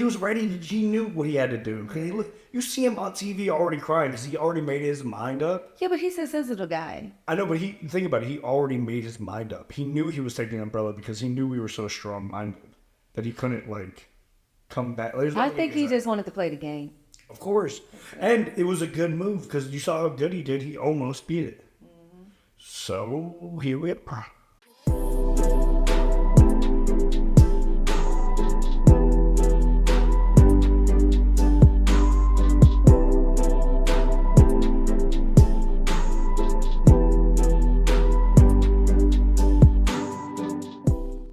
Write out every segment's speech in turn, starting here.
He was ready. He knew what he had to do. Look, you see him on TV already crying because he already made his mind up. Yeah, but he's a sensitive guy. I know, but think about it. He already made his mind up. He knew he was taking the umbrella because he knew we were so strong-minded that he couldn't come back. I think he just wanted to play the game. Of course, and it was a good move because you saw how good he did. He almost beat it. So here we are.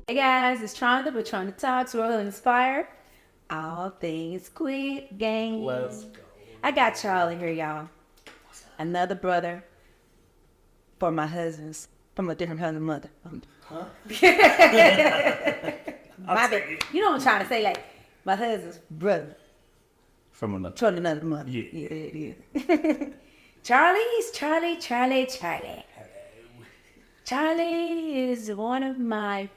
Hey guys, it's Tronda with Tronda Talks, Royal Inspired. All things Squid Game. Let's go. I got Charlie here, y'all. Another brother for my husbands from a different husband mother. Huh? You know what I'm trying to say? Like, my husband's brother From another. from another mother. Yeah. Charlie. Charlie is one of my,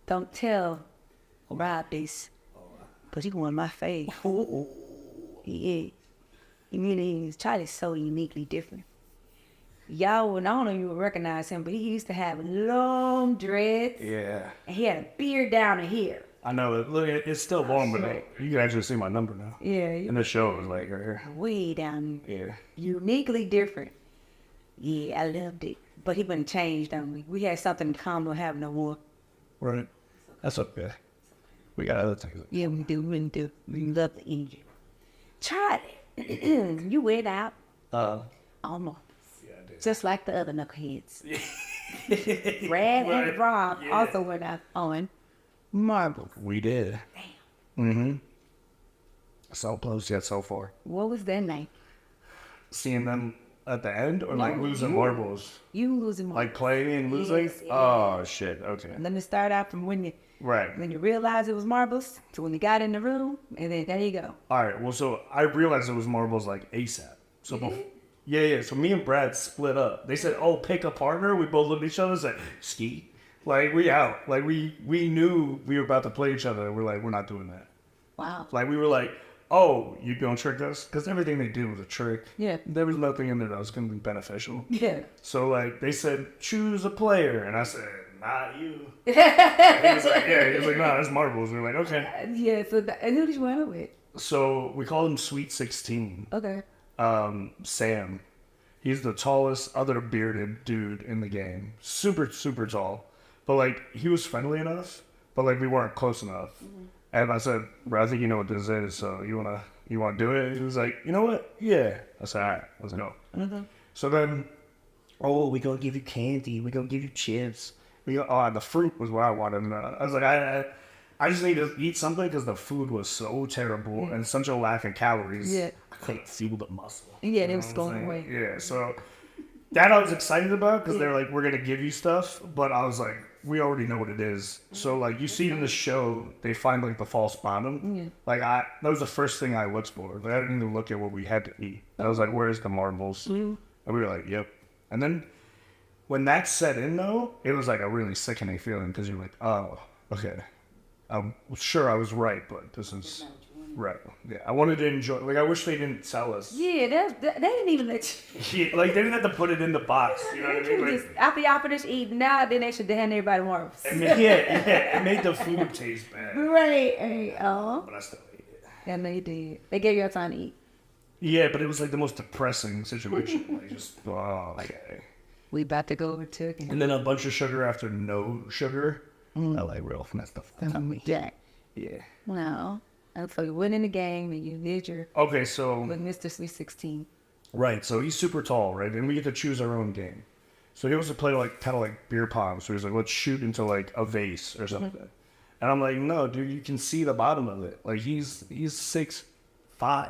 don't tell Rob this, but he's one of my faves. He is. He really is. Charlie's so uniquely different. Y'all would, I don't know if you would recognize him, but he used to have long dreads. Yeah. And he had a beard down to here. I know. Look, it's still long, but you can actually see my number now. Yeah. And the show was right here. Way down Yeah. uniquely different. Yeah, I loved it. But he wouldn't change, don't we? We had something in common, don't have no more. Right. That's okay. We got other things. Yeah, we do. We love the engine. Charlie, you went out almost. Yeah, I did. Just like the other knuckleheads. Brad and Rob also went out on marbles. We did. Damn. Mm-hmm. So close yet so far. What was their name? Seeing them at the end or losing marbles? You losing marbles. Like playing and losing? Yes. Oh, shit. Okay. Let me start out from when Right. you realized it was marbles to when you got in the room, and then there you go. All right. Well, so I realized it was marbles ASAP. So yeah. So me and Brad split up. They said, "Oh, pick a partner." We both looked at each other and said, "Ski." Like we out. Like we knew we were about to play each other. We're like, we're not doing that. Wow. Like we were like, "Oh, you gonna trick us?" Because everything they did was a trick. Yeah. There was nothing in there that was gonna be beneficial. Yeah. So they said, "Choose a player," and I said, "Not you." And he was like, "Yeah." He was like, "No, that's marbles." We were like, "Okay." Yeah. So and who did you end up with? So we called him Sweet 16. Okay. Sam. He's the tallest other bearded dude in the game. Super, super tall. But he was friendly enough, but we weren't close enough. Mm-hmm. And I said, "Bro, I think you know what this is, so you wanna do it?" He was like, "You know what? Yeah." I said, "All right, let's go." Mm-hmm. So then, we gonna give you candy, we gonna give you chips. The fruit was what I wanted. And, I was like, I just need to eat something because the food was so terrible and such a lack of calories. Yeah. I couldn't feel the muscle. Yeah, it was going away. Yeah, so that I was excited about because they're like, we're going to give you stuff. But I was like, we already know what it is. So, you see in the show, they find, the false bottom. Yeah. That was the first thing I looked for. I didn't even look at what we had to eat. I was like, where's the marbles? Mm-hmm. And we were like, yep. And then when that set in, though, it was a really sickening feeling because you're like, oh, okay. I'm sure I was right, but this is right. Yeah, I wanted to enjoy. I wish they didn't tell us. Yeah, they didn't even let you. Yeah, they didn't have to put it in the box. You know what I mean? After y'all finish eating, now then they should hand everybody marbles. It made the food taste bad. Right. But I still ate it. Yeah, no, you did. They gave you time to eat. Yeah, but it was the most depressing situation. Okay. We about to go over to it. And then a bunch of sugar after no sugar. I real messed up. Jack. Yeah. Well, so you went in the game and you did your. Okay, so. With Mr. Sweet 16. Right, so he's super tall, right? And we get to choose our own game. So he wants to play kind of beer pong. So he's like, let's shoot into a vase or something. Mm-hmm. And I'm like, no, dude, you can see the bottom of it. He's 6'5". I'm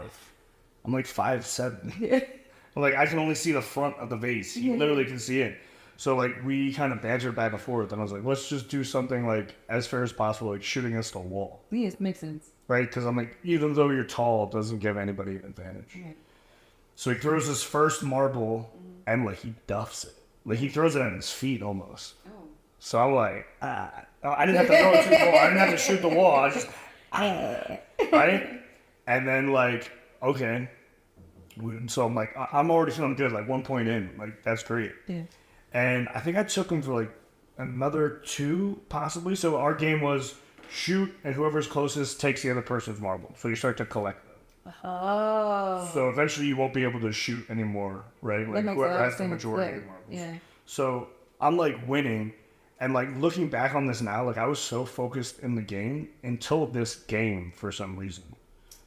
5'7". I'm I can only see the front of the vase. You literally can see it. So, we kind of bantered back and forth, and I was like, let's just do something, as fair as possible, shooting us to the wall. Yes, makes sense. Right? Because I'm even though you're tall, it doesn't give anybody an advantage. Yeah. So he throws his first marble, and, he duffs it. He throws it at his feet, almost. Oh. So I'm I didn't have to throw it to the wall. I didn't have to shoot the wall. I just, right? And then like, okay. So I'm like, I'm already feeling good, like 1 point in. Like, that's great. Yeah. And I think I took him for like another 2, possibly. So our game was shoot, and whoever's closest takes the other person's marble. So you start to collect them. Oh. So eventually you won't be able to shoot anymore, right? Like, That makes whoever has sense. the majority of marbles. Yeah. So I'm like winning, and like looking back on this now, like I was so focused in the game until this game for some reason.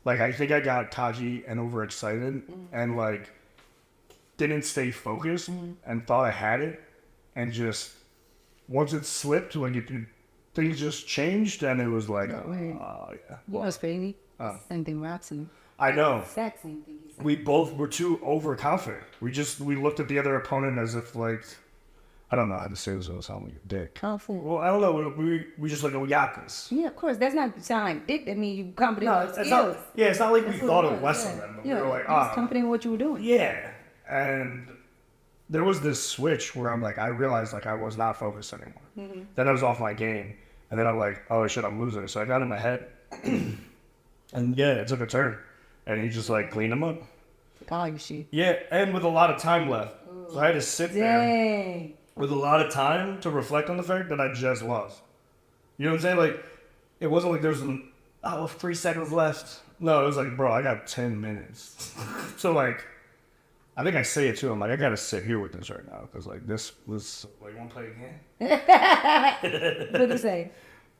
Like I think I got cocky and overexcited, and like didn't stay focused, and thought I had it, and just once it slipped, like things just changed, and it was like, Yeah. yeah. You know what's crazy? Same thing Roxy. I know. Exact same thing. He said. We both were too overconfident. We looked at the other opponent as if like, I don't know how to say this without sounding like a dick. Confident. Well, I don't know. We just like, oh, we got this. Yeah, of course. That's not sound like dick. That means you confident. No, in your it's not. skills. Yeah, it's not like we That's what thought it it was, less yeah. of them, but Yeah, we were like, you was ah, confident in what you were doing. yeah. And there was this switch where I'm like, I realized like I was not focused anymore. Then I was off my game, and then I'm like, oh shit, I'm losing. So I got in my head, and yeah, it took a turn, and he just like cleaned him up. Oh, you shit. Yeah, and with a lot of time left, so I had to sit there Dang. with a lot of time to reflect on the fact that I just lost. You know what I'm saying? Like, it wasn't like there was 3 seconds left. No, it was like, bro, I got 10 minutes. So like, I think I say it to him, like, I gotta sit here with this right now, because like this was like, want to play again? What did he say?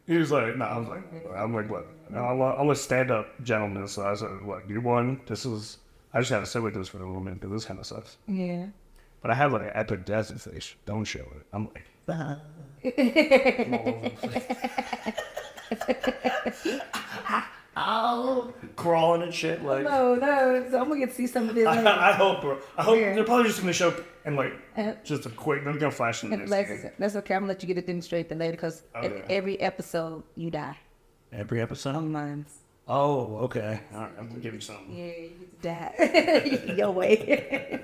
He was like, no, I'm like, what? No, I'm a stand-up gentleman, so I said, what? You won. I just gotta sit with this for a little minute, because this kind of sucks. Yeah. But I have like an epic desert face. Don't show it. I'm like, I'm all over the place. Oh, crawling and shit. Like, No. So I'm gonna get to see some of this later. I hope, bro. I hope Yeah. they're probably just gonna show and like Uh, just a quick. They're gonna flash in the next game. That's okay. I'm gonna let you get it demonstrated later because Oh, yeah. every episode you die Every episode. on mine. Oh, okay. All right, I'm gonna give you something. Yeah, you get to die your way.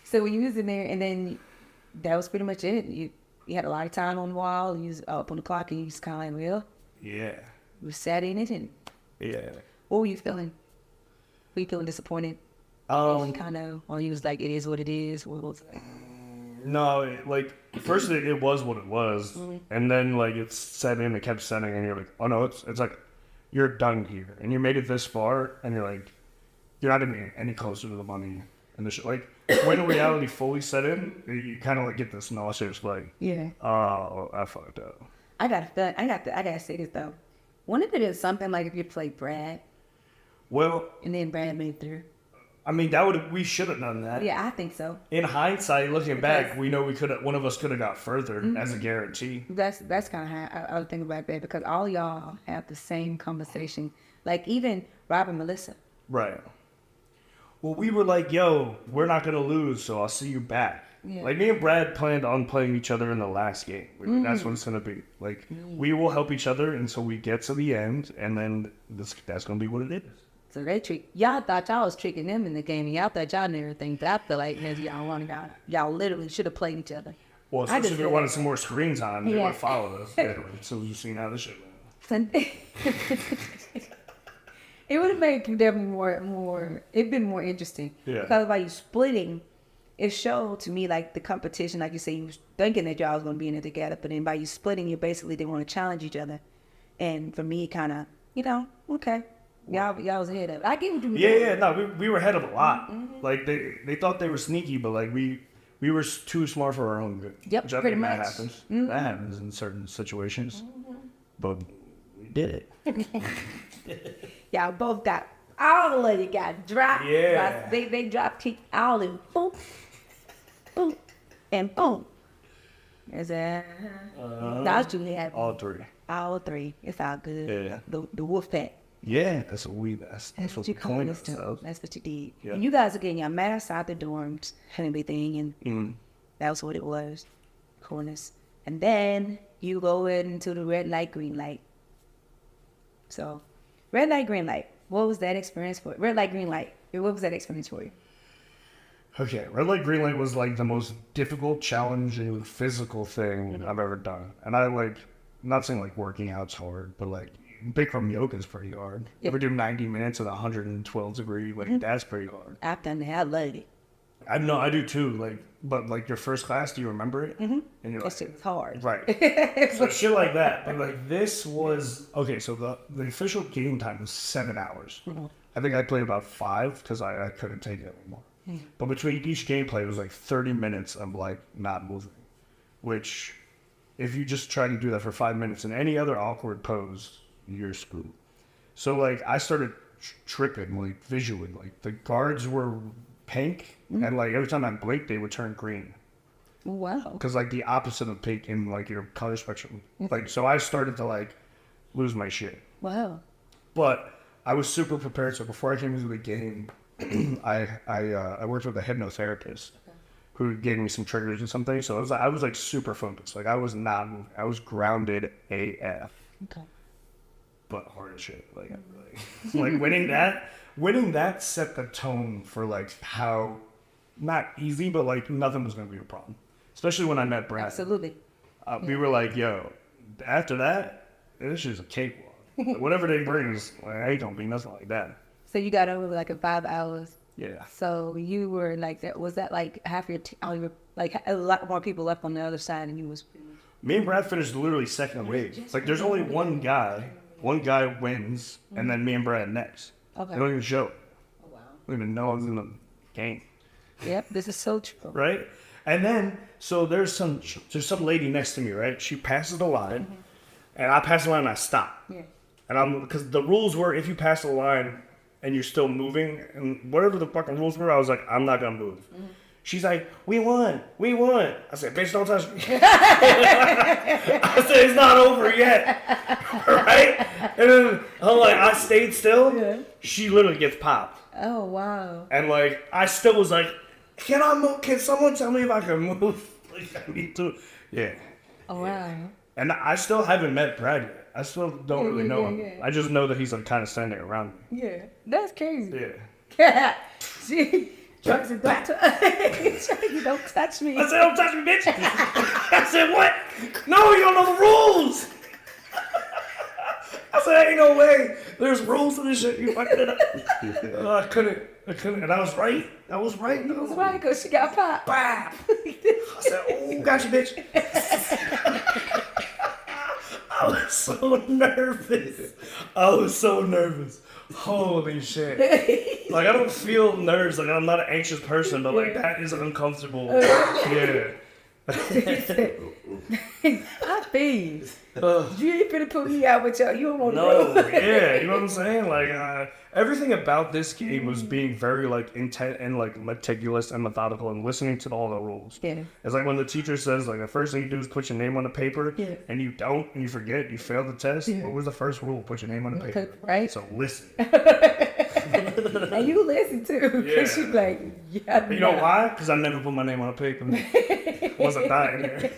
So when you was in there, and then that was pretty much it. You had a lot of time on the wall. You was up on the clock, and you was kind of like, well, Yeah. you sat in it, and Yeah. what were you feeling? Were you feeling disappointed? Kind of, or you was like, it is what it is. What was it? No, like first it was what it was, and then like it set in, it kept setting, and you're like, oh no, it's like you're done here, and you made it this far, and you're like, you're not any closer to the money and the shit. Like when reality fully set in, you kind of like get this nauseous like, Yeah. oh, I fucked up. I gotta say this though. Wouldn't it have been something like if you played Brad Well, and then Brad made through? I mean we should have done that. Yeah, I think so. In hindsight, looking back, Because- we know one of us could have got further as a guarantee. That's kind of how I would think about that because all y'all have the same conversation. Like even Rob and Melissa. Right. Well, we were like, yo, we're not going to lose, so I'll see you back. Yeah. Like, me and Brad planned on playing each other in the last game. That's what it's going to be. Like, we will help each other until we get to the end, and then that's going to be what it is. So they y'all thought y'all was tricking them in the game. And y'all thought y'all knew everything. But I feel like y'all literally should have played each other. Well, I especially just if they feel wanted some more screen time, they would Yeah. have followed us. Yeah, so we've seen how this shit went. It would have made them more. It'd been more interesting. Yeah. Because by you splitting, it showed to me like the competition. Like you say, you was thinking that y'all was gonna be in it together, but then by you splitting, you basically didn't want to challenge each other. And for me, kind of, okay, y'all was ahead of it. I get what you mean. Yeah, no, we were ahead of a lot. Like, they thought they were sneaky, but, like, we were too smart for our own good. Yep, Which I pretty think much. That happens. That happens in certain situations. But we did it. Y'all both got all of it got dropped. Yeah. They drop kicked all in boom, boom, and boom. Is that? That's what we had. All three. All three. It's all good. Yeah. The wolf pack. Yeah, that's what you we call coined this too. ourselves. That's what you did. Yeah. And you guys are getting your mask out the dorms and everything, and Mm. that was what it was. Coolness. And then you go into the red light, green light. So, red light, green light. What was that experience for? Red light, green light. What was that experience for you? Okay, red light, green light was like the most difficult, challenging, physical thing I've ever done. And I'm not saying like working out's hard, but like Bikram yoga is pretty hard. Yeah. Ever do 90 minutes at 112 degree? Like that's pretty hard. I've done that. I love it. I know I do too. Like, but like your first class, do you remember it? Mm-hmm. And you're That shit was hard. right. So shit like that. But like this was okay. So the official game time was 7 hours. Mm-hmm. I think I played about 5 because I couldn't take it anymore. Mm. But between each gameplay, it was like 30 minutes of like not moving, which if you just try to do that for 5 minutes in any other awkward pose, you're screwed. So like I started tripping like visually. Like the guards were pink, and like every time I blinked, they would turn green. Wow. Because like the opposite of pink in like your color spectrum. Like so, I started to like lose my shit. Wow. But I was super prepared. So before I came into the game, I worked with a hypnotherapist who gave me some triggers and something. So I was like super focused. Like I was not moving. I was grounded AF. Okay. But hard as shit. Like like winning that set the tone for like how not easy, but like nothing was gonna be a problem. Especially when I met Brad. Absolutely. We were like, yo, after that, this is a cakewalk. Whatever they bring is like, ain't gonna be nothing like that. So you got over like in 5 hours. Yeah. So you were like that. Was that like half your like a lot more people left on the other side, and you was. Me and Brad finished literally second wave. It's like there's only one guy. One guy wins, and then me and Brad next. Okay. They don't even show. Oh, wow. They don't even know I was in the game. Yep. This is so true. Right? And then, so there's some lady next to me, right? She passes the line, and I pass the line and I stop. Yeah. And because the rules were if you pass the line and you're still moving, and whatever the fucking rules were, I was like, I'm not gonna move. She's like, we won. I said, bitch, don't touch me. I said, it's not over yet. Right? And then I'm like, I stayed still. Yeah. She literally gets popped. Oh wow. And like, I still was like, can I move? Can someone tell me if I can move? Like, I need to. Yeah. Oh wow. And I still haven't met Brad yet. I still don't really know him. yeah. I just know that he's like kind of standing around me. Yeah. That's crazy. Yeah. She drugs and don't you don't touch me. I said, don't touch me, bitch. I said, what? No, you don't know the rules. I said, ain't no way. There's rules to this shit. You fucking it up. I couldn't. And I was right. It was right because she got popped. Bam. I said, oh, got you, bitch. I was so nervous. Holy shit. Like, I don't feel nerves. Like, I'm not an anxious person, but, like, that is uncomfortable. Yeah. Poppy. You ain't finna put me out with y'all. You don't want to No, go. yeah, you know what I'm saying? Like, everything about this game was being very, like, intent and, like, meticulous and methodical and listening to all the rules. Yeah. It's like when the teacher says, like, the first thing you do is put your name on the paper, Yeah. and you don't, and you forget, you fail the test. Yeah. What was the first rule? Put your name on the paper. Right. So listen. And you listen too. Yeah. Cause she's like, yeah. You know why? Because I never put my name on a paper. Once I die in there.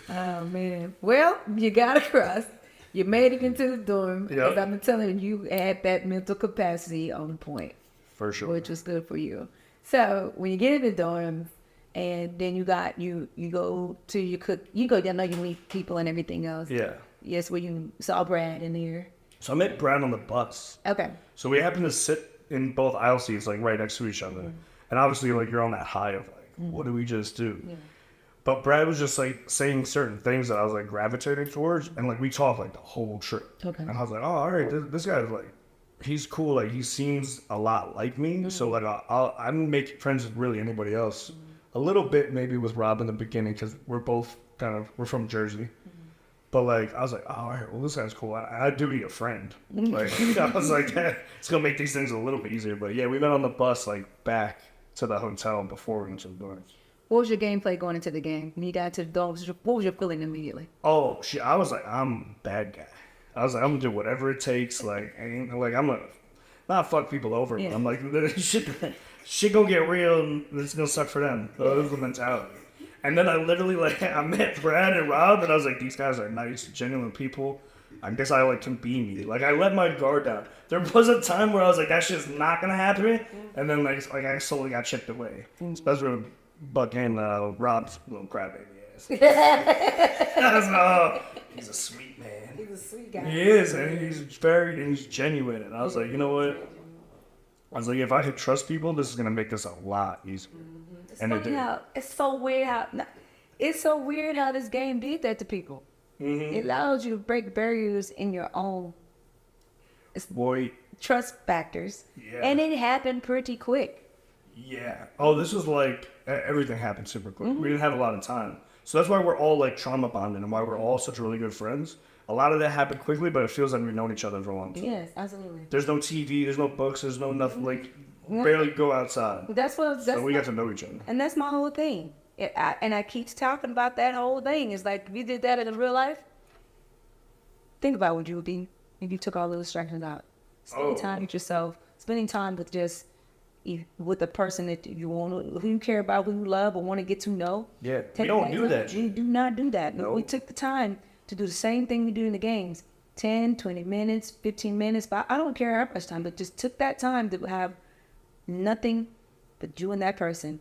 Oh man. Well, you got across. You made it into the dorm. Yep. As I've been telling you, had that mental capacity on point, For sure. which was good for you. So when you get in the dorm, and then you go to your cook. You go. I know you meet people and everything else. Yeah. Yes, where you saw Brad in there. So I met Brad on the bus. Okay. So we happened to sit in both aisle seats, like, right next to each other. And obviously, like, you're on that high of, like, what did we just do? Yeah. But Brad was just, like, saying certain things that I was, like, gravitating towards. And, like, we talked, like, the whole trip. Okay. And I was like, oh, all right, this guy's, like, he's cool. Like, he seems a lot like me. So, like, I'm making friends with really anybody else. A little bit maybe with Rob in the beginning because we're both we're from Jersey. But, like, I was like, oh, all right, well, this guy's cool. I do need a friend. Like, I was like, it's going to make these things a little bit easier. But, yeah, we met on the bus, like, back to the hotel before we went to the dorms. What was your gameplay going into the game? When you got to the dorms, what was your feeling immediately? Oh, shit. I was like, I'm a bad guy. I was like, I'm going to do whatever it takes. Like, I'm going to not fuck people over. Yeah. But I'm like, shit going to get real and it's going to suck for them. So that was the mentality. And then I literally, like, I met Brad and Rob, and I was like, these guys are nice, genuine people. I guess I, like, can be me. Like, I let my guard down. There was a time where I was like, that shit's not gonna happen. And then, like I slowly got chipped away. Especially with Buck and Rob's little crybaby ass. I was like, oh, He's a sweet man. He's a sweet guy. He is, and he's genuine. And I was like, you know what? I was like, if I could trust people, this is gonna make this a lot easier. And it did. It's so weird how this game did that to people. It allows you to break barriers in your own trust factors, and it happened pretty quick. Yeah. Oh, this was like everything happened super quick. We didn't have a lot of time, so that's why we're all like trauma bonded, and why we're all such really good friends. A lot of that happened quickly, but it feels like we've known each other for a long time. Yes, absolutely. There's no TV, there's no books, there's no nothing. Like barely go outside. So we got to know each other, and that's my whole thing. And I keep talking about that whole thing. It's like if you did that in real life. Think about what you would be if you took all the distractions out. Spending time with yourself, spending time with with the person that you want, who you care about, who you love, or want to get to know. Yeah, we don't do that. We do not do that. No. We took the time to do the same thing we do in the games. 10, 20 minutes, 15 minutes, but I don't care how much time, but just took that time to have nothing but you and that person.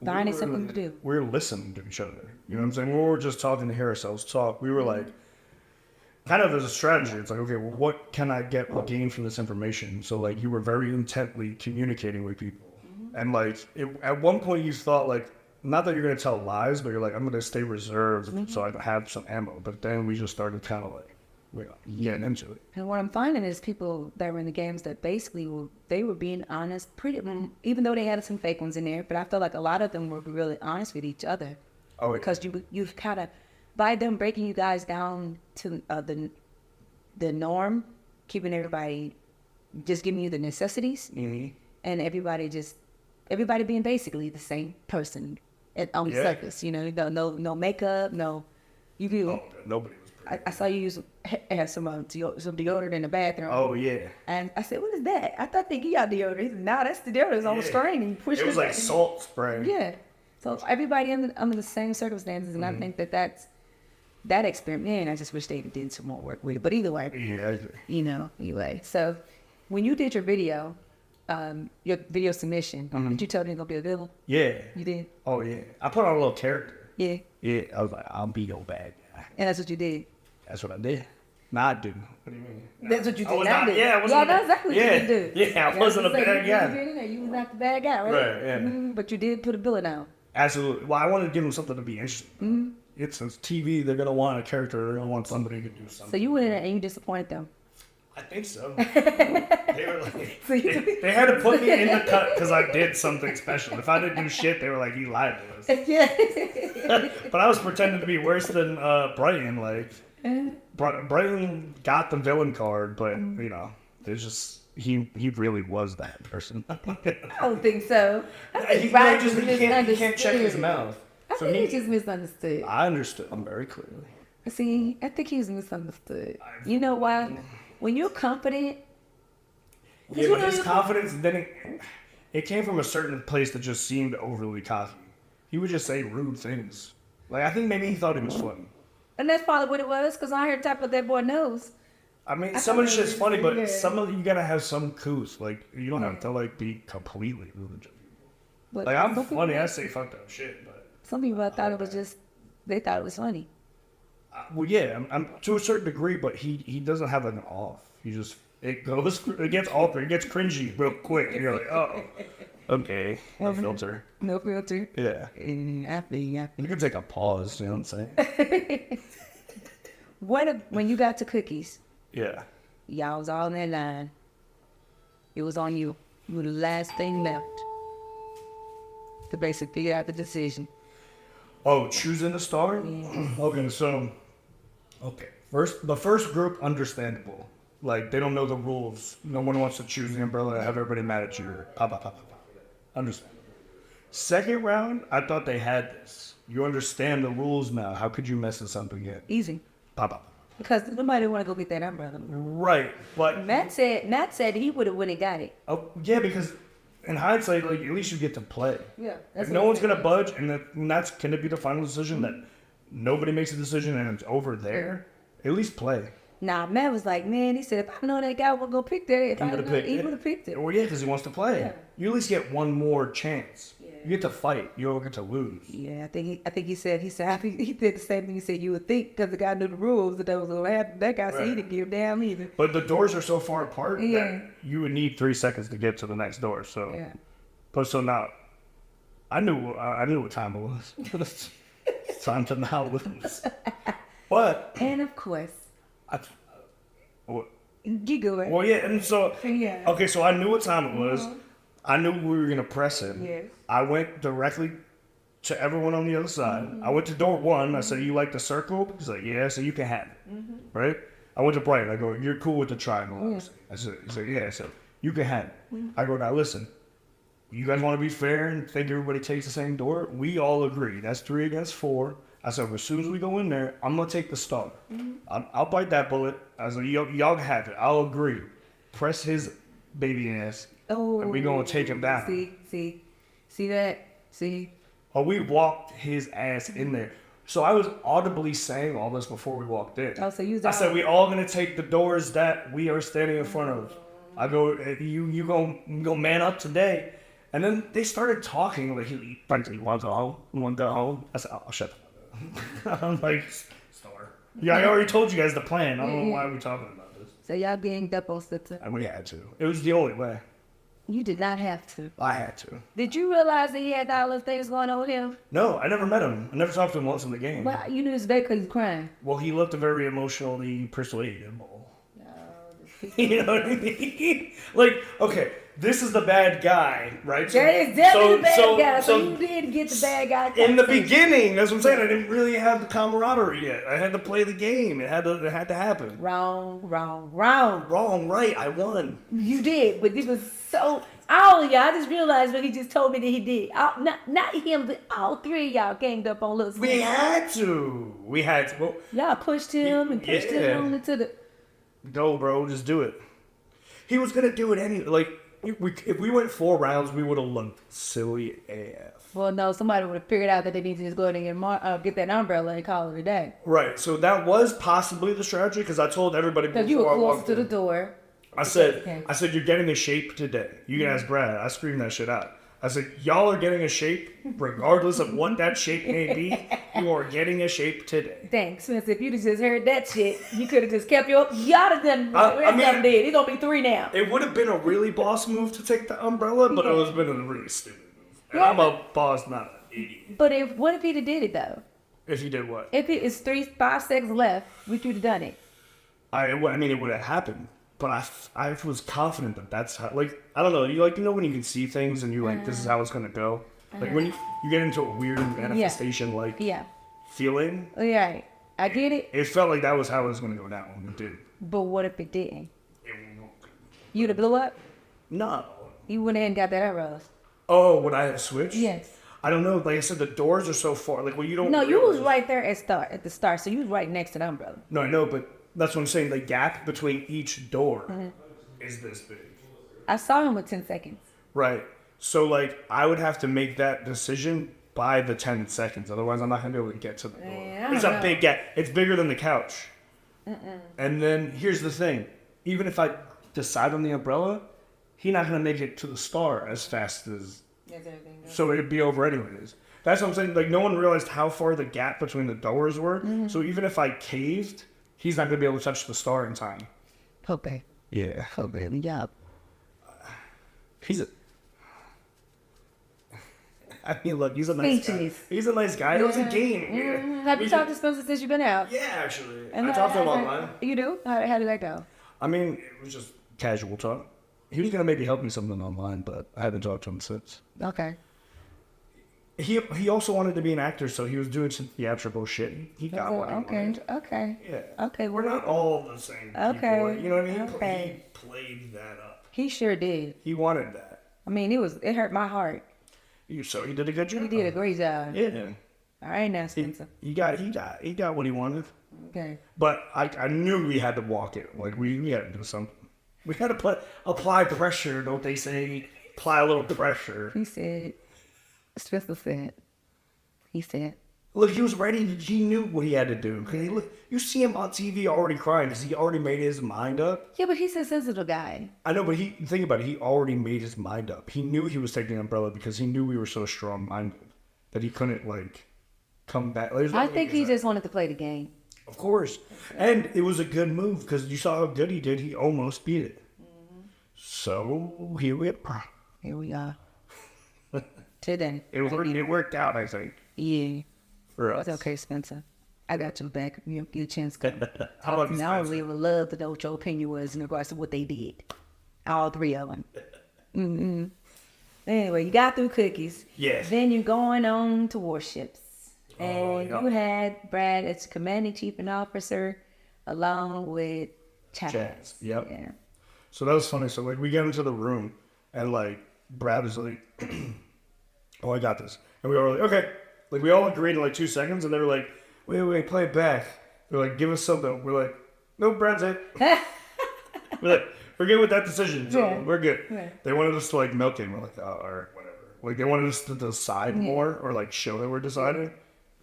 Finding something to do. We were listening to each other. You know what I'm saying? We were just talking to hear ourselves talk. We were like, kind of as a strategy, it's like, okay, well, what can I gain from this information? So, like, you were very intently communicating with people. And, like, at one point you thought, like, not that you're going to tell lies, but you're like, I'm going to stay reserved so I have some ammo. But then we just started kind of like, getting into it. And what I'm finding is people that were in the games that basically they were being honest, even though they had some fake ones in there, but I feel like a lot of them were really honest with each other. Oh, yeah. Because you've kind of, by them breaking you guys down to the norm, keeping everybody, just giving you the necessities, and everybody being basically the same person on the surface. You know, no makeup, no. Nobody was. I saw you use some deodorant in the bathroom. Oh yeah. And I said, "What is that?" I thought they give y'all deodorant. He said, "Nah, that's the deodorant. It's on the string and push it." It was like salt spray. Yeah. So everybody under the same circumstances, and I think that experiment. I just wish they did some more work with it. But either way, anyway. So when you did your video submission, did you tell them it's gonna be a good one? Yeah. You did? Oh yeah. I put on a little character. Yeah. Yeah. I was like, I'll be your bad guy. And that's what you did. That's what I did. Nah, I didn't. What do you mean? That's what you did. That's exactly what you did. Yeah, I wasn't a bad guy. You was not the bad guy, right? Right, yeah. But you did put a billet down. Absolutely. Well, I wanted to give them something to be interesting. It's TV. They're gonna want a character. They're gonna want somebody to do something. So you went in and you disappointed them. I think so. They were like, they had to put me in the cut because I did something special. If I didn't do shit, they were like, he lied to us. Yeah. But I was pretending to be worse than Brian. Like, Brian got the villain card, but you know, there's just he really was that person. I don't think so. He can't check his mouth. I think he just misunderstood. I understood him very clearly. See, I think he's misunderstood. You know why? When you're confident. Yeah, but his confidence it came from a certain place that just seemed overly cocky. He would just say rude things. Like, I think maybe he thought it was funny. And that's probably what it was, because I heard top of that boy nose. I mean, some of the shit's funny, but some of you gotta have some couth. Like, you don't have to like be completely rude. But like, I'm funny. I say fucked up shit, but some people thought it was they thought it was funny. Well, yeah, I'm to a certain degree, but he doesn't have an off. He just it gets awkward, it gets cringy real quick, and you're like, oh, okay, no filter, no filter. Yeah, You can take a pause. You know what I'm saying? When you got to cookies? Yeah, y'all was all in that line. It was on you. You were the last thing left to basically figure out the decision. Oh, choosing the star? Yeah. Okay, so the first group, understandable. Like, they don't know the rules. No one wants to choose the umbrella and have everybody mad at you. Understandable. Second round, I thought they had this. You understand the rules now. How could you mess this up again? Easy. Because nobody want to go get that umbrella. Right, but Matt said he would have went and got it. Oh yeah, because in hindsight, like, at least you get to play. Yeah. If no one's gonna budge, and that's gonna be the final decision, that nobody makes a decision and it's over there. At least play. Nah, Matt was like, man, he said, if I know that guy will go pick that, he would have picked it. Well, yeah, because he wants to play. Yeah. You at least get one more chance. Yeah. You get to fight. You don't get to lose. Yeah, I think he said he did the same thing. He said you would think because the guy knew the rules that was going to happen. That guy said he didn't give a damn either. But the doors are so far apart that you would need 3 seconds to get to the next door. So, but so now, I knew what time it was. It's time to now lose. But and of course, what? You go ahead. Well, yeah, and so okay, so I knew what time it was. I knew we were gonna press him. Yes. I went directly to everyone on the other side. I went to door 1. I said, "You like the circle?" He's like, "Yeah." So you can have it, right? I went to Brian. I go, "You're cool with the triangle?" I said, "He said, yeah." I said, "You can have it." I go, "Now listen, you guys want to be fair and think everybody takes the same door? We all agree. That's 3 against 4." I said, as soon as we go in there, I'm going to take the star. I'll bite that bullet. I said, y'all have it. I'll agree. Press his baby ass, and we going to take him down. See that? See? Oh, we walked his ass in there. So I was audibly saying all this before we walked in. Oh, so you I said, we all going to take the doors that we are standing in front of. I go, you go man up today. And then they started talking like, he wants to go home. I said, oh, shut up. I'm like, star. Yeah, I already told you guys the plan. I don't know why we're talking about this. So y'all ganged up on Slipper. And we had to. It was the only way. You did not have to. I had to. Did you realize that he had all those things going on with him? No, I never met him. I never talked to him once in the game. Well, you knew this bad because he's crying. Well, he looked very emotionally persuadable. You know what I mean? Like, okay, this is the bad guy, right? That is definitely the bad guy. So you did get the bad guy. In the beginning, that's what I'm saying. I didn't really have the camaraderie yet. I had to play the game. It had to happen. Wrong. Right. I won. You did, but it was so. All of y'all, I just realized what he just told me that he did. Not him, but all 3 of y'all ganged up on Lil Slim. We had to. Well, y'all pushed him and pushed him on into the. Go, bro. Just do it. He was gonna do it anyway. Like, if we went 4 rounds, we would have looked silly AF. Well, no, somebody would have figured out that they need to just go ahead and get that umbrella and call it a day. Right. So that was possibly the strategy because I told everybody before because you were I close walked to the in. door. I said, you're getting a shape today. You can ask Brad. I screamed that shit out. I said, y'all are getting a shape, regardless of what that shape may be. You are getting a shape today. Thanks, Spencer. If you'd have just heard that shit, you could have just kept your. Y'all have done. Did. It's gonna be 3 now. It would have been a really boss move to take the umbrella, but it would have been a really stupid move. And I'm a boss, not an idiot. But what if he'd have did it though? If he did what? If it is 5 seconds left, would you have done it? I mean, it would have happened. But I was confident that that's how, like, I don't know, you know when you can see things and you like, this is how it's going to go? Like when you get into a weird manifestation, feeling. Yeah, I get it. It felt like that was how it was going to go down when it did. But what if it didn't? You'd have blew up? No. You went in and got that umbrella. Oh, would I have switched? Yes. I don't know. Like I said, the doors are so far. Like, well, you don't. No, you was right there at the start, so you was right next to the umbrella. No, I know, but that's what I'm saying. The gap between each door is this big. I saw him with 10 seconds. Right. So, like, I would have to make that decision by the 10 seconds. Otherwise, I'm not going to be able to get to the door. It's a big gap. It's bigger than the couch. And then, here's the thing. Even if I decide on the umbrella, he's not going to make it to the star as fast as... So, it'd be over anyways. That's what I'm saying. Like, no one realized how far the gap between the doors were. So, even if I caved... He's not going to be able to touch the star in time. Okay. Yeah. Okay. Yeah. I mean, look, he's a nice guy. He's a nice guy. It was a game. Have you talked to Spencer since you've been out? Yeah, actually. I talked to him online. You do? How did that go? I mean, it was just casual talk. He was going to maybe help me something online, but I haven't talked to him since. Okay. He also wanted to be an actor, so he was doing some theatrical shit. He got what he wanted. Okay. Yeah. Okay. We're not all the same people. Okay. You know what I mean? Okay. He played that up. He sure did. He wanted that. I mean, it hurt my heart. So he did a good job. He did a great job. Yeah. All right, now, Spencer. He got what he wanted. Okay. But I knew we had to walk it. Like we had to do something. We had to apply pressure, don't they say? Apply a little pressure. He said. Spencer said. He said. Look, he was ready. He knew what he had to do. Okay, look, you see him on TV already crying because he already made his mind up. Yeah, but he's a sensitive guy. I know, but think about it. He already made his mind up. He knew he was taking the umbrella because he knew we were so strong-minded that he couldn't like come back. I think he just wanted to play the game. Of course, and it was a good move because you saw how good he did. He almost beat it. So here we are. Here we are. Today. It worked out, I think. Yeah. For us. It's okay, Spencer. I got your back. You get a chance to How about now I really would love to know what your opinion was in regards to what they did. All three of them. Mm-hmm. Anyway, you got through cookies. Yes. Then you're going on to warships. And yeah. you had Brad as commanding chief and officer along with Chaz. Yep. Yeah. So that was funny. So like we get into the room and like Brad was like, "Oh, I got this," and we were like, "Okay." Like we all agreed in like 2 seconds, and they were like, "Wait, play it back." They're like, "Give us something." We're like, "No, Brad's it." We're like, "We're good with that decision. So Yeah. we're good." Yeah. They wanted us to like milk it. We're like, "Oh, all right, whatever." Like they wanted us to decide more or like show that we're deciding.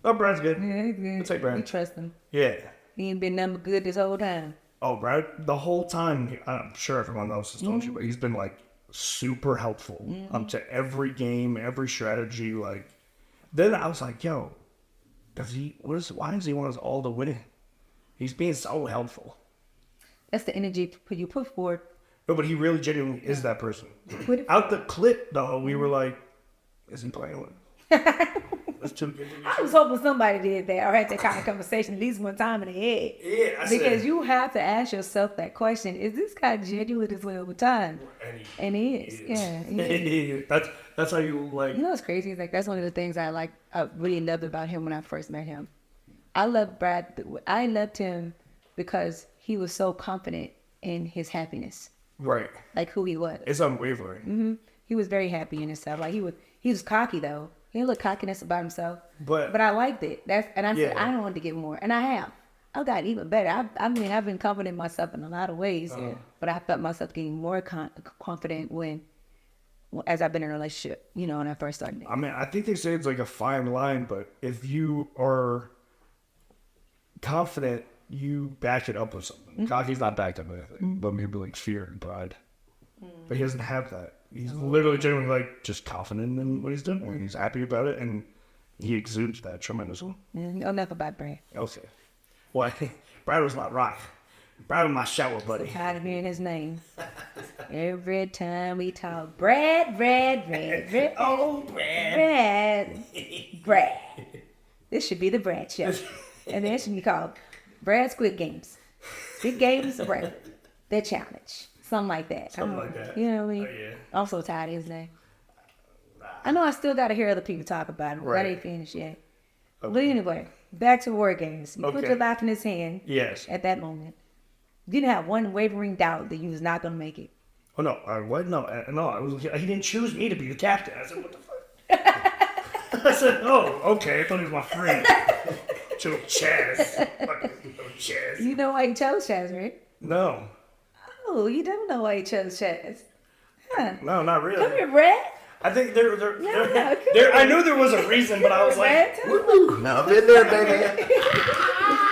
Oh, Brad's good. Yeah, he's good. Let's take Brad. We trust him. Yeah. He ain't been nothing but good this whole time. Oh, Brad, the whole time, I'm sure everyone else has told you, but he's been like super helpful to every game, every strategy. Like, then I was like, yo, why does he want us all to win? He's being so helpful. That's the energy you put forward. No, but he really genuinely is that person. What if- Out the clip, though, we were like, is he playing with? That's too good to be I was hoping somebody did that or had that kind of conversation at least one time in the head. Yeah, I Because said, you have to ask yourself that question: is this guy genuine this way over time? And he is. Yeah. He is. that's how you like. You know what's crazy? It's like that's one of the things I really loved about him when I first met him. I loved Brad. I loved him because he was so confident in his happiness, Right. like who he was. It's unwavering. He was very happy in himself. Like he was cocky though. He had a little cockiness about himself. But I liked it. I said Yeah. I don't want to get more, and I have. I've gotten even better. I've been confident in myself in a lot of ways, but I felt myself getting more confident as I've been in a relationship. You know, when I first started. I mean, I think they say it's like a fine line, but if you are confident, you back it up with something. Cocky's not backed up with anything, but maybe like fear and pride. But he doesn't have that. He's literally genuinely like just confident in what he's doing. He's happy about it, and he exudes that tremendously. Enough about Brad. Okay. Well, I think Brad was my rock. Brad was my shower buddy. Tired of hearing his name. Every time we talk, Brad. Oh, Brad. Brad. This should be the Brad show. And then it should be called Brad Squid Games. Squid Games, Brad. The challenge. Something like that. Something like that. You know what I mean? Oh, yeah. I'm so tired of his name. I know I still got to hear other people talk about him. Right. I ain't finished yet. Okay. But anyway, back to war games. You put Okay. your life in his hand. Yes. At that moment. You didn't have one wavering doubt that you was not going to make it. Oh, no. What? No. He didn't choose me to be the captain. I said, what the fuck? I said, oh, okay. I thought he was my friend. Chose Chaz. Fucking Chaz. You know why he chose Chaz, right? No. Oh, you don't know why he chose Chaz. Huh. No, not really. Come here, Brad. I think No, I knew there was a reason, but I was like, Brad, No, I've been there, baby.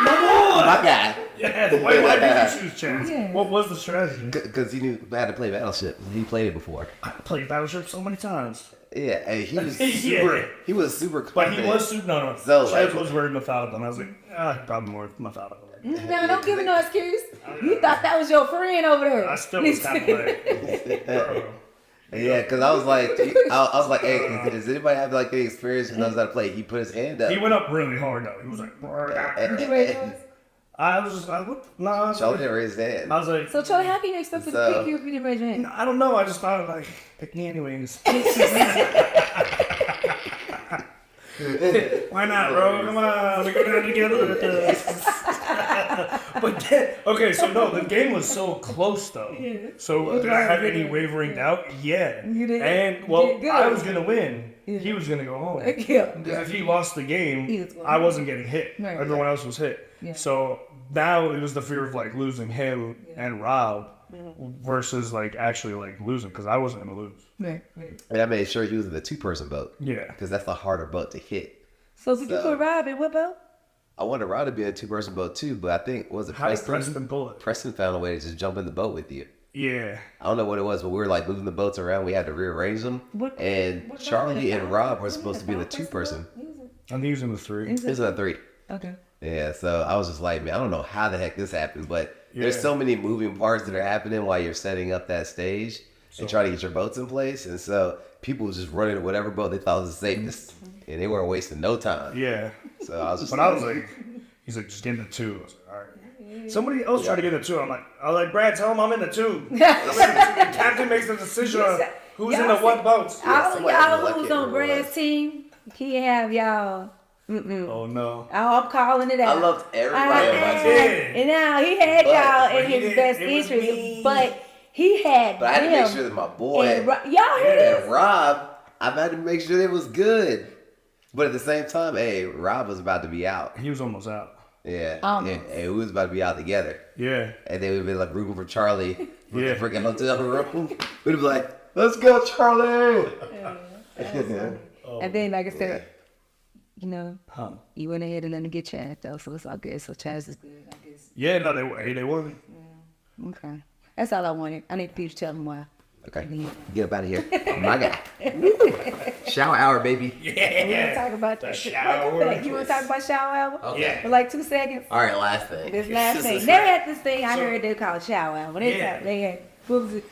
My guy. yeah, why did you choose Chaz? Yeah. What was the strategy? Because he knew how to play Battleship. He played it before. I played Battleship so many times. Yeah, and he was Yeah. super. He was super But confident. he was super, no. So, Chaz like- was very methodical, and I was like, probably more methodical. No, don't give me no excuse. You thought that was your friend over there. I still was kind of like, Yeah, because I was like, hey, does anybody have like any experience who knows how to play? He put his hand up. he went up really hard, though. He was like, You ready for this? I was just like, what? No, I was Charlie like, didn't raise his hand. I was like, So, Charlie, how can you expect me to So- pick you if you didn't raise your hand? I don't know. I just thought, like, pick me anyways. Why not, bro? Come on, we go down together with this. But then, okay, so no, the game was so close though. Yeah. So did I have any wavering doubt? Yeah. You did. And You well, did good. I was gonna win. Yeah. He was gonna go home. Yeah. Because if he lost the He game, was going I wasn't getting hit. Right. Everyone else was hit. Yeah. So now it was the fear of like losing him and Rob versus like actually like losing because I wasn't gonna lose. Right. And I made sure he was in the 2-person boat. Yeah. Because that's the harder boat to hit. So did you put Rob in what boat? I wanted Rod to be a 2-person boat too, but I think was it How did Preston? Preston pull it? Preston found a way to just jump in the boat with you. Yeah. I don't know what it was, but we were like moving the boats around. We had to rearrange them. And Charlie and Rob were supposed to be the 2-person. I'm using the 3. It was a 3. Okay. Yeah, so I was just like, man, I don't know how the heck this happened, but there's Yeah. so many moving parts that are happening while you're setting up that stage and trying to get your boats in place. And so people was just running whatever boat they thought was the safest. And they weren't wasting no time. Yeah. So I was just But I was like, he's like, just get in the 2. I was like, all right. Somebody else tried to get in the 2. I was like, Brad, tell him I'm in the 2. The captain makes the decision on who's in the what boats. Y'all somebody who was lucky on it Brad's was. team, he have y'all. Oh, no. I'm calling it out. I loved everybody on my team. did. And now he had But- y'all but in he his did- best it was interest, me. but he had But I had to them. make sure that my boy And y'all hear this? and Rob, I had to make sure it was good. But at the same time, hey, Rob was about to be out. He was almost out. Yeah. Almost. And we was about to be out together. Yeah. And then we'd be like rooting for Charlie for Yeah. the freaking hotel room. We'd be like, let's go, Charlie. And then, like I said, you know, Huh. you went ahead and let him get Chaz though, so it's all good. So Chaz is good, I guess. Yeah, no, they won. Okay, that's all I wanted. I need people to tell them why. Okay, get up out of here. My guy. Shower hour, baby. We want to talk about that. shower. You want to talk about shower hour? Okay. For like 2 seconds. All right, last thing. This last thing. They had this thing I heard they call shower hour. They had, what was it?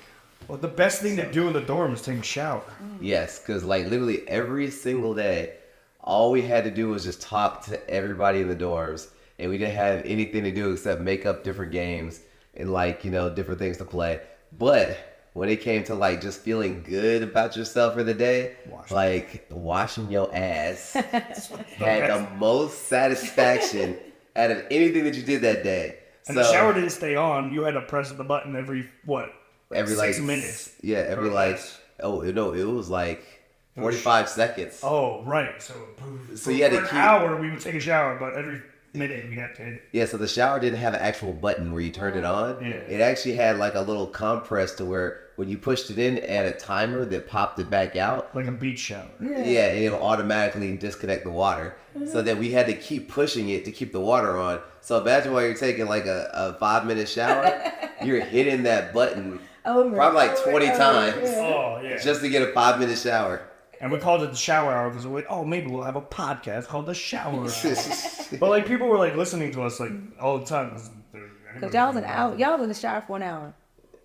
Well, the best thing to do in the dorm is take a shower. Yes, because like literally every single day, all we had to do was just talk to everybody in the dorms. And we didn't have anything to do except make up different games and like, you know, different things to play. But when it came to like just feeling good about yourself for the day, like washing your ass had the most satisfaction out of anything that you did that day. And the shower didn't stay on. You had to press the button every, what? every 6 like minutes. Yeah, every like it was like 45 seconds. Oh, right. So you had to for an keep- hour, we would take a shower, but every minute we got to hit it. Yeah, so the shower didn't have an actual button where you turned it on. Yeah. It actually had like a little compress to where when you pushed it in, it had a timer that popped it back out. Like a beach shower. Yeah, and it would automatically disconnect the water. So that we had to keep pushing it to keep the water on. So imagine while you're taking like a 5-minute shower, you're hitting that button probably like 20 times Oh, yeah. just to get a 5-minute shower. And we called it the shower hour because we're like, oh, maybe we'll have a podcast called the shower hour. But like people were like listening to us like all the time. Because y'all was an hour. Y'all was in the shower for an hour.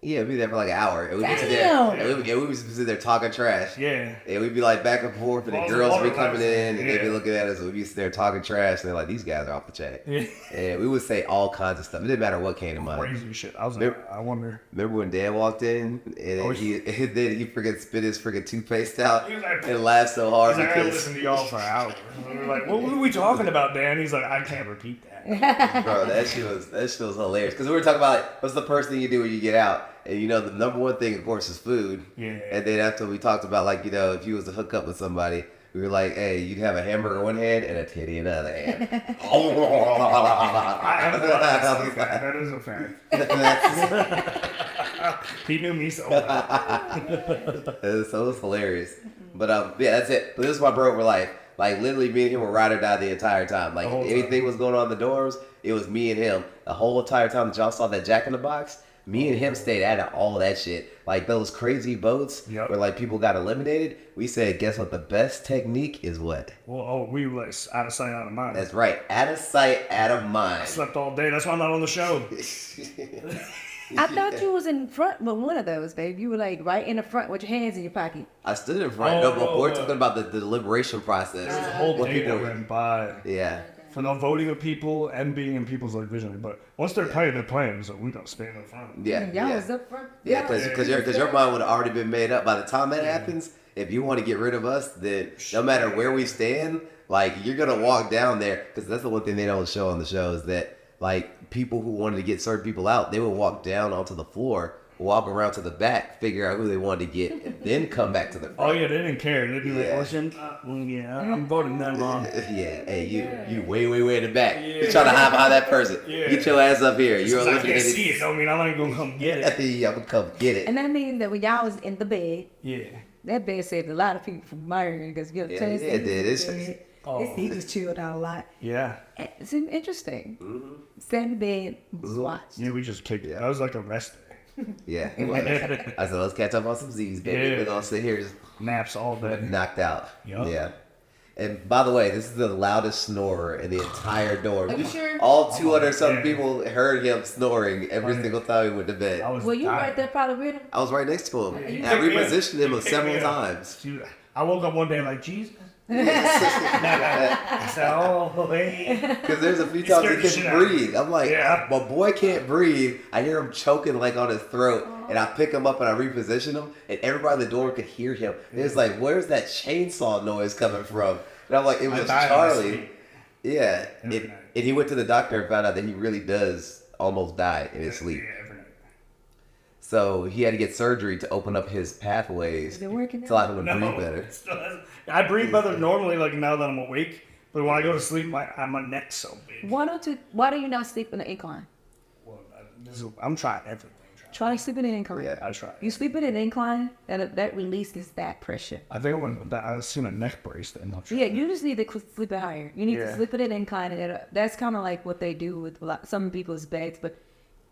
Yeah, we'd be there for like an hour. And we'd be Damn. there. And we would sit there talking trash. Yeah. And we'd be like back and forth, and the Balls girls of would be water coming in, and they'd be yeah. looking at us, and we'd be sitting there talking trash, and they're like, these guys are off the chain. Yeah. And we would say all kinds of stuff. It didn't matter what came to mind. Crazy shit. I was like, I wonder. Remember when Dan walked in, and Oh, he freaking spit his freaking toothpaste out He was like- and laughed so hard He's like, I gotta because, listen to y'all for hours. And we were like, what were we talking about, Dan? He's like, I can't repeat that. bro, that shit was hilarious. Because we were talking about like, what's the first thing you do when you get out? And you know, the number one thing, of course, is food. Yeah. And then after we talked about like, you know, if you was to hook up with somebody, we were like, hey, you'd have a hamburger in one hand and a titty in the other hand. That is a fact. He knew me so well. So it was hilarious. But yeah, that's it. But this is my bro for life. Like literally me and him were ride or die the entire time. Like The whole time. anything was going on in the dorms, it was me and him. The whole entire time that y'all saw that Jack in the Box, me and him stayed out of all that shit. Like those crazy boats Yep. where like people got eliminated. We said, guess what? The best technique is what? Well, we were like out of sight, out of mind. That's right. Out of sight, out of mind. Slept all day. That's why I'm not on the show. I thought you was in front with one of those, babe. You were like right in the front with your hands in your pocket. I stood in front. Oh, No, but we're talking about the deliberation process. The whole When day people- that went by. Yeah. For not voting with people and being in people's like vision. But once they're playing, so we don't stay in the front. Yeah. Y'all yeah. was up front. Yeah, because your mind would have already been made up by the time that happens. If you want to get rid of us, then no matter where we stand, like you're gonna walk down there. Because that's the one thing they don't show on the show is that like people who wanted to get certain people out, they would walk down onto the floor, walk around to the back, figure out who they wanted to get, and then come back to the front. Oh yeah, they didn't care. They'd be like, Yeah. listen, yeah, I'm voting that wrong. Yeah, hey, you way in the back. You're trying to hide behind that person. Yeah. Get your ass up here. You're Because I can't eliminated. see it. Don't mean I'm not gonna come get it. Yeah, I'm gonna come get it. And that means that when y'all was in the bed, Yeah. that bed saved a lot of people from murdering because you know, Yeah, it did. He just chilled out a lot. Yeah. It's interesting. Sat in bed, watched. Yeah, we just kicked it. I was like arrested. Yeah. It was. I said, let's catch up on some Z's, baby. Yeah. We're gonna sit here just Naps all day. knocked out. Yup. Yeah. And by the way, this is the loudest snorer in the entire dorm. Are you sure? All 200 something yeah. people heard him snoring every single time he went to bed. I was Well, you dying. right there probably with him. I was right next to him. And Yeah. I repositioned him Yeah. several times. Dude, I woke up one day like, Jesus. I said, oh, hey. Because there's a few times scared he the shit couldn't out of me. breathe. I'm like, Yeah. my boy can't breathe. I hear him choking like on his throat. And I pick him up and I reposition him. And everybody in the dorm could hear him. It's like, where's that chainsaw noise coming from? And I'm like, it was died in my Charlie. sleep. Yeah. Every And night. he went to the doctor and found out that he really does almost die in his sleep. Yeah, every night. So he had to get surgery to open up his pathways Is it working to now? allow him to No, breathe better. still hasn't. I breathe better normally, like now that I'm awake. But when I go to sleep, my neck's so big. Why do you not sleep in the incline? Well, I'm trying everything. Try to sleep in an incline. Yeah. I try. You sleep in an incline, that releases that pressure. I think I've seen a neck brace that. I'm Yeah, you just need to sleep it higher. You need to Yeah. sleep in an incline, and that's kind of like what they do with some people's beds, but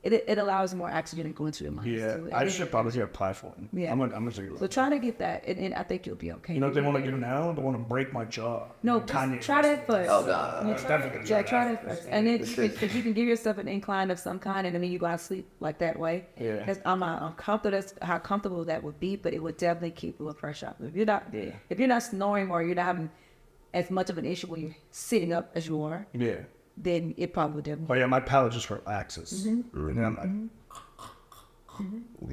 it allows more oxygen to go into your lungs. Yeah, too. I should probably apply for it. Yeah. I'm gonna take it. So try to get that, and I think you'll be okay. You know what they want to do now? They want to break my jaw. No, Kanye. try that first. Oh, God. Yeah, Definitely yeah, try try that that first. And then if you can give yourself an incline of some kind, and then you go to sleep like that way. Yeah. I'm not uncomfortable. That's how comfortable that would be, but it would definitely keep blood pressure up. If you're not snoring or you're not having as much of an issue when you're sitting up as you are, Yeah. then it probably would definitely. Oh yeah, my palate just relaxes. And then I'm like,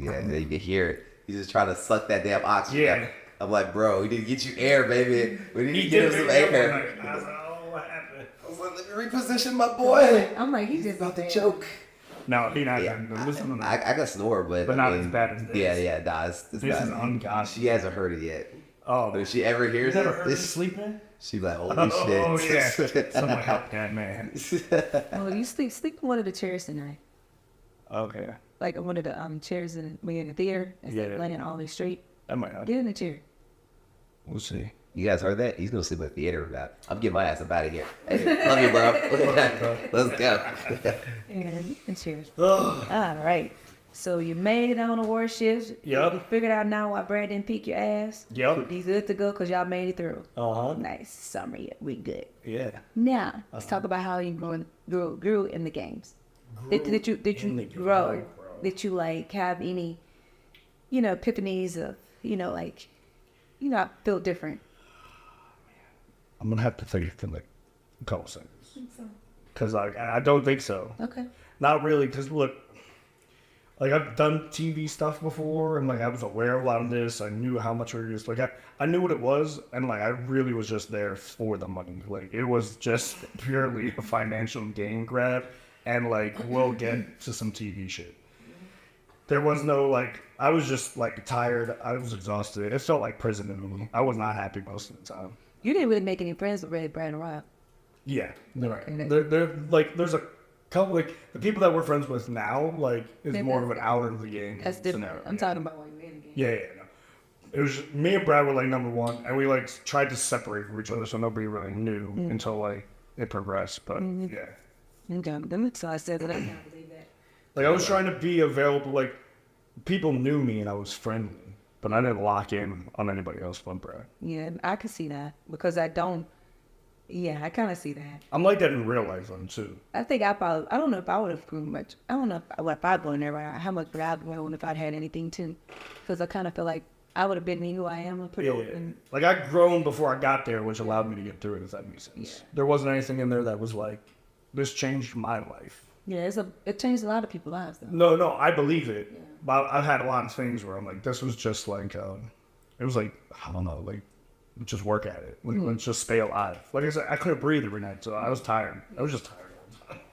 Yeah, and then you can hear it. He's just trying to suck that damn oxygen. Yeah. I'm like, bro, we need to get you air, baby. We need to he get him did some it. air. I was like, oh, what happened? I was like, let me reposition my boy. I'm like, he's just About to choke. No, he not. Yeah. Listen to I that. can snore, but not I mean, as bad as this. Yeah, nah, it's This bad. is ungodly. She hasn't heard it yet. Oh, But if she ever hears you never it, heard me sleeping? she be like, holy Oh yeah. shit. Someone help that man. well, you sleep in one of the chairs tonight. Okay. Like one of the chairs in the theater, instead Yeah. of laying all the way straight. That might not. Get in the chair. We'll see. You guys heard that? He's gonna sleep in the theater with that. I'm getting my ass up out of here. Hey, love you, bro. Let's go. And cheers. All right. So you made it on the warships. Yup. You figured out now why Brad didn't peek your ass. Yup. You good to go because y'all made it through. Uh-huh. Nice summary. We good. Yeah. Now let's talk about how you grew in the games. Did you in the grow? game, bro. Did you like have any, epiphanies of I feel different. I'm gonna have to think for like a couple seconds. Cause I don't think so. Okay. Not really. Cause look, like I've done TV stuff before, and like I was aware of a lot of this. I knew how much we were just like I knew what it was, and like I really was just there for the money. Like it was just purely a financial gain grab, and like we'll get to some TV shit. There was no like I was just like tired. I was exhausted. It felt like prison to me. I was not happy most of the time. You didn't really make any friends with Red, Brad, and Rob. Yeah, they're right. And They're like there's a couple like the people that we're friends with now like is They're more of an out of the game. That's different. scenario. I'm talking about when you were in the game. Yeah, no. It was just, me and Brad were like number one, and we like tried to separate from each other so nobody really knew until like it progressed. But yeah, Okay. So I said that I can't believe that. like I was trying to be available. Like people knew me and I was friendly, but I didn't lock in on anybody else but Brad. Yeah, I can see that because I don't. Yeah, I kind of see that. I'm like that in real life though too. I think I don't know if I would have grown much. I don't know if I'd gone there, how much would I have grown if I'd had anything too. Because I kind of feel like I would have been me who I am. Pretty Yeah, open. like I'd grown before I got there, which allowed me to get through it. If that makes sense. Yeah. There wasn't anything in there that was like, this changed my life. Yeah, it changed a lot of people's lives though. No, I believe it. But I've had a lot of things where I'm like, this was just like, it was like, I don't know, like, just work at it. Like, let's just stay alive. Like I said, I couldn't breathe every night, so I was tired. I was just tired all the time.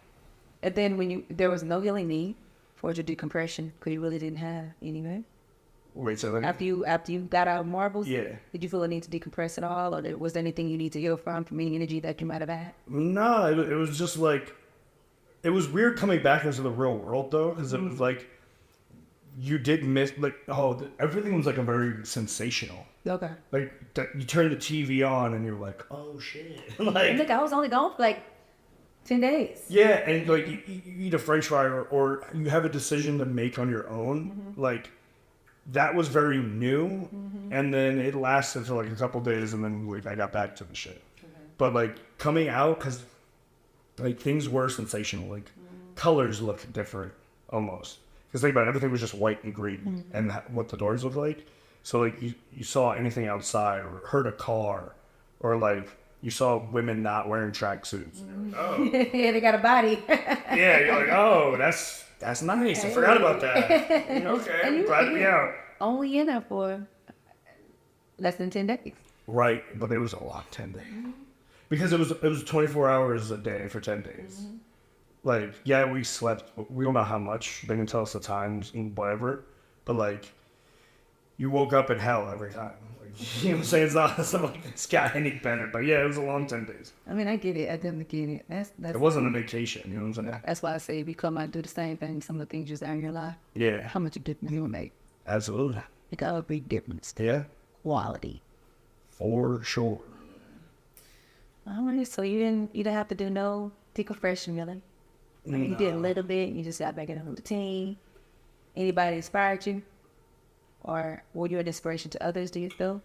And then there was no healing need for your decompression because you really didn't have any, Wait, so then, After you got out of marbles, Yeah. did you feel a need to decompress at all, or was there anything you need to heal from any energy that you might have had? no, it was just like, it was weird coming back into the real world though, because it was like, you did miss like everything was like a very sensational. Okay. Like you turn the TV on and you're like, oh shit, like Look, I was only gone for like 10 days. yeah, and like you eat a French fry or you have a decision to make on your own, like that was very new, and then it lasted for like a couple days, and then like I got back to the shit. But like coming out, because like things were sensational, like colors looked different almost. Because think about it, everything was just white and green, and what the doors looked like. So like you saw anything outside or heard a car, or like you saw women not wearing tracksuits. Oh, Yeah, they got a body. yeah, you're like, oh, that's nice. I forgot about that. Okay, I'm glad to be out. Only in there for less than 10 days. Right, but it was a lot, 10 days. Because it was 24 hours a day for 10 days. Like, yeah, we slept. We don't know how much. They didn't tell us the times and whatever. But like, you woke up in hell every time. Like, you know what I'm saying? It's not like it's got any better. But yeah, it was a long 10 days. I mean, I get it. I definitely get it. That's It wasn't a vacation. You know what I'm saying? That's why I say if you come out and do the same thing, some of the things you say in your life, Yeah, how much a difference you will make. absolutely. It got a big difference. Yeah, Quality. for sure. All right, so you didn't have to do no decompression, really. I mean, you did a little bit. You just got back in the routine. Anybody inspired you, or were you an inspiration to others? Do you feel?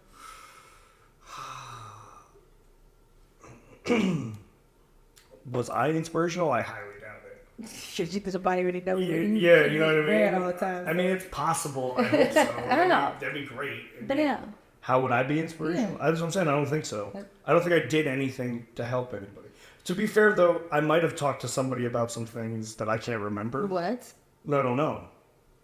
Was I inspirational? I highly doubt it. Because somebody really knows you. Yeah, you know what I mean? Bad all the time. I mean, it's possible. I hope so. I don't know. That'd be great. But yeah. How would I be inspirational? That's what I'm saying. I don't think so. I don't think I did anything to help anybody. To be fair, though, I might have talked to somebody about some things that I can't remember. What? No, I don't know.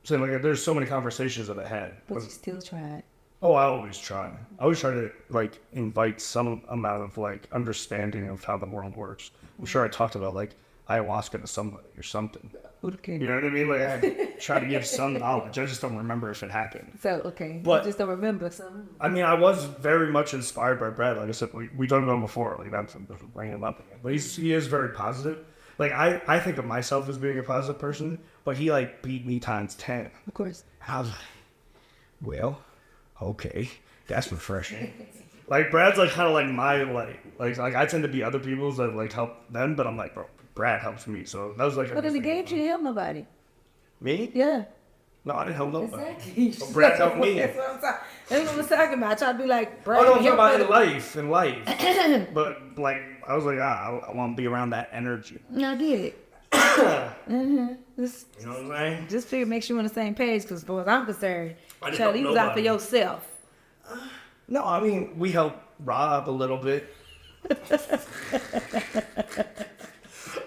So like, there's so many conversations that I had. But you still tried. Oh, I always try. I always try to like invite some amount of like understanding of how the world works. I'm sure I talked about like ayahuasca to somebody or something. Okay. You know what I mean? Like I try to give some knowledge. I just don't remember if it happened. So, okay. But- you just don't remember some. I mean, I was very much inspired by Brad. Like I said, we talked about him before. Like that's bringing him up again. But he is very positive. Like I think of myself as being a positive person, but he like beat me times 10. Of course. I was like, well, okay, that's refreshing. Like Brad's like kind of like my like I tend to be other people's that like help them, but I'm like, bro, Brad helps me. So that was like. But in the game, you didn't help nobody. Me? Yeah. No, I didn't help nobody. Exactly. But Brad helped me. That's what I'm talking about. I try to be like, Brad. Oh no, I'm you talking about help in life. But like, I was like, I want to be around that energy. No, I get it. Just, You know what I'm saying? just figure, make sure we're on the same page, because as far as I'm concerned, I didn't Charlie, you help was out for nobody. yourself. No, I mean we helped Rob a little bit.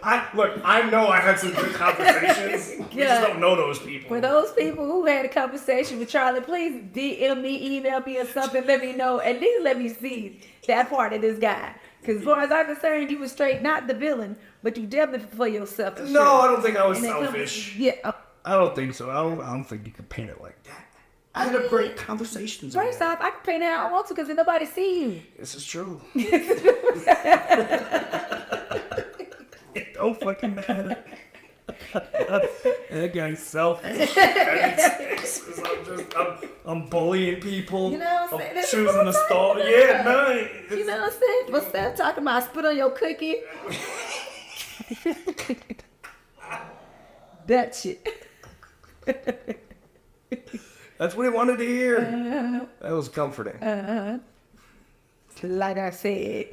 I know I had some good conversations. We just don't know those people. For those people who had a conversation with Charlie, please DM me, email me, or something. Let me know. At least let me see that part of this guy. Because as far as I'm concerned, you were straight not the villain, but you definitely for yourself. No, I don't think I was And that selfish. yeah. I don't think so. I don't think you can paint it like that. I had a great conversations. First off, I can paint it how I want to because nobody see you. This is true. It don't fucking matter. That guy's selfish. I'm bullying people. You know what I'm saying? I'm That's choosing what I'm to stall. talking Yeah, about. no. You know what I'm saying? What's that talking about? Spit on your cookie? That shit. That's what he wanted to hear. That was comforting. Like I said.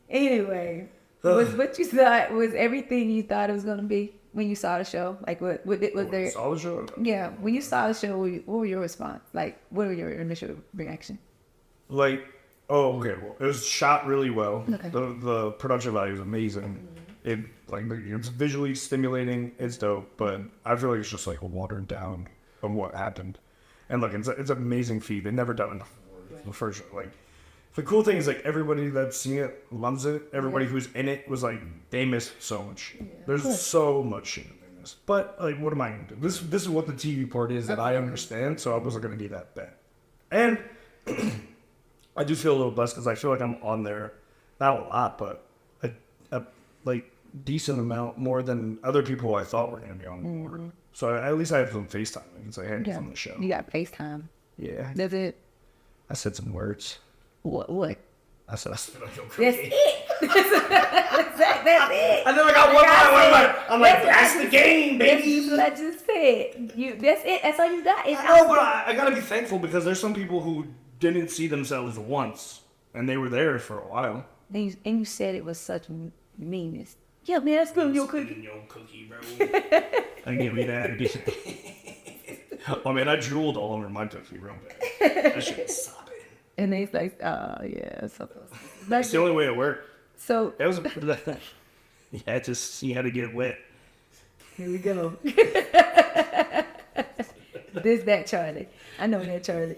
Anyway, was what you thought was everything you thought it was gonna be when you saw the show? Like, was there? Saw the show? Yeah, when you saw the show, what were your response? Like, what were your initial reaction? Like, oh, okay. Well, it was shot really well. Okay. The production value is amazing. It it's visually stimulating. It's dope, but I feel like it's just like watered down from what happened. And look, it's an amazing feat. They've never done it before. The first show. Like, the cool thing is like everybody that's seen it loves it. Everybody who's in it was like they missed so much. There's so much shit that they missed. But like, what am I gonna do? This is what the TV part is that I understand. So I wasn't gonna be that bad. And I do feel a little blessed because I feel like I'm on there, not a lot, but a like decent amount more than other people I thought were gonna be on the board. So at least I have some FaceTime. I can say, hey, it's on the show. You got FaceTime. Yeah. That's it. I said some words. What? I said, That's it. That's it. I know I got one line. I'm like, that's the game, baby. That's what I just said. That's it. That's all you got. It's No, but I gotta be thankful because there's some people who didn't see themselves once, and they were there for a while. And you said it was such meanness. Yeah, man, that's good. Your cookie. Your cookie, bro. I give me that. I mean, I drooled all over my cookie real bad. That shit was sopping. And they like, yeah, something. That's the only way it worked. So It was you had to get wet. here we go. That Charlie. I know that Charlie.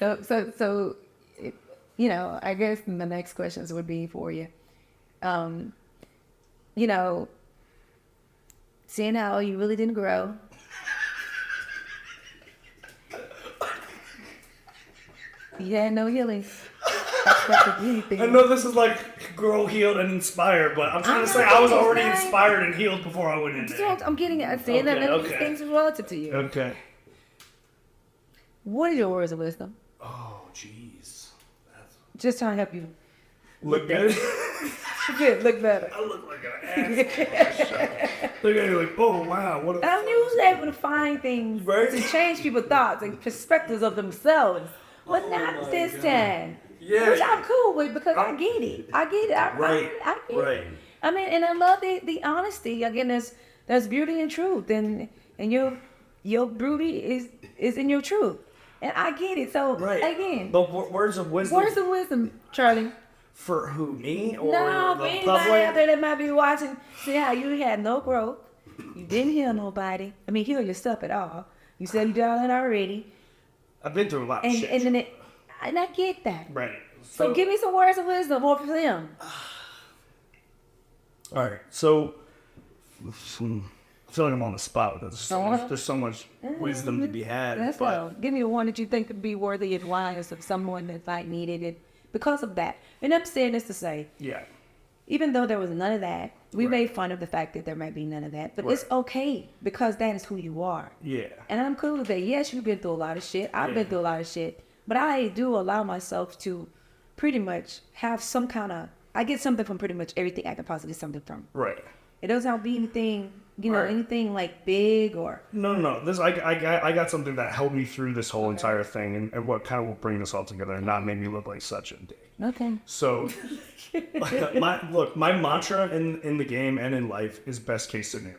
so, you know, I guess the next questions would be for you. You know, seeing how you really didn't grow. You had no healing. I know this is like grow, healed, and inspired, but I'm trying to say I was already inspired and healed before I went in there. I'm getting at saying that none of these things are relative to you. Okay. What are your words of wisdom? Oh, jeez. Just trying to help you. Look good. Good, look better. I look like an ass. Look at you like, oh wow, what a. I'm usually able to find things Right. to change people's thoughts and perspectives of themselves, but not this time. Yeah. Which I'm cool with because I get it. I get it. I get Right. it. I mean, and I love the honesty. Again, there's beauty in truth, and your beauty is in your truth, and I get it. So again, But words of wisdom. words of wisdom, Charlie. For who, me or No, for the anybody public? out there that might be watching, see how you had no growth. You didn't heal nobody. I mean, heal yourself at all. You said you done it already. I've been through a lot of shit. And I get that. Right. So give me some words of wisdom or for them. All right. So, I feel like I'm on the spot. There's so much wisdom to be had. Let's go. Give me one that you think could be worthy and wise of someone that might needed it because of that. And I'm saying this to say, Yeah. even though there was none of that, we made fun of the fact that there might be none of that. But it's okay because that is who you are. Yeah. And I'm cool with that. Yes, you've been through a lot of shit. I've been through a lot of shit. But I do allow myself to pretty much have some kind of, I get something from pretty much everything I can possibly get something from. Right. It doesn't have to be anything, anything like big or. No. This I got something that helped me through this whole entire thing, and what kind of will bring this all together and not make me look like such a dick. Okay. So, my mantra in the game and in life is best case scenario.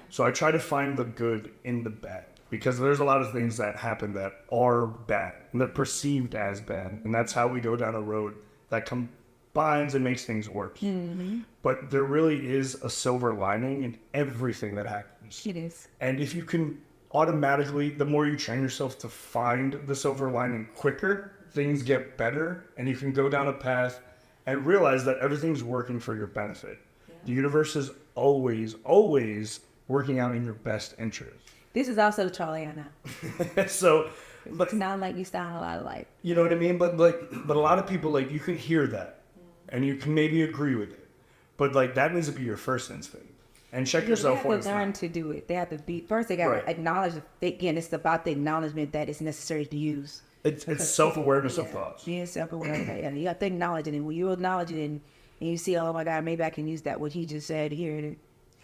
So I try to find the good in the bad because there's a lot of things that happen that are bad and they're perceived as bad, and that's how we go down a road that combines and makes things worse. Mm-hmm. But there really is a silver lining in everything that happens. It is. And if you can automatically, the more you train yourself to find the silver lining quicker, things get better, and you can go down a path and realize that everything's working for your benefit. Yeah. The universe is always working out in your best interest. This is also the Charlie I know. So, It's not like you sound a lot alike. you know what I mean? But a lot of people, like, you can hear that, and you can maybe agree with it, but like that needs to be your first instinct. And check yourself They when have it's to learn not. to do it. They have to be first. They got to acknowledge. Again, it's about the acknowledgement that it's necessary to use. It's self-awareness of thoughts. Yeah, self-awareness. Yeah, you got to acknowledge it, and when you acknowledge it, and you see, oh my God, maybe I can use that what he just said here.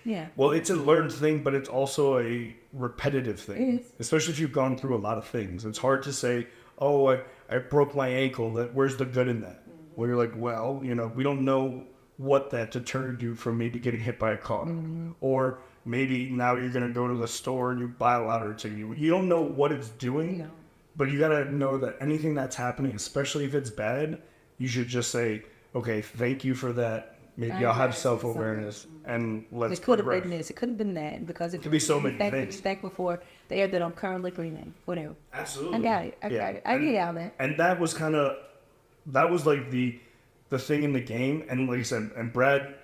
Yeah. Well, it's a learned thing, but it's also a repetitive thing. It is. Especially if you've gone through a lot of things. It's hard to say, oh, I broke my ankle. Where's the good in that? Mm-hmm. Well, you're like, well, we don't know what that deterred you from maybe getting hit by a car. Mm-hmm. Or maybe now you're going to go to the store and you buy a lottery ticket. You don't know what it's doing, No. but you got to know that anything that's happening, especially if it's bad, you should just say, okay, thank you for that. Maybe I'll have self-awareness and let's It could have progress. been this. It could have been that because it could be so many things. Thankful for the air that I'm currently breathing. Whatever. Absolutely. I got it. I got it. I get all that. And that was like the thing in the game. And like you said, and Brad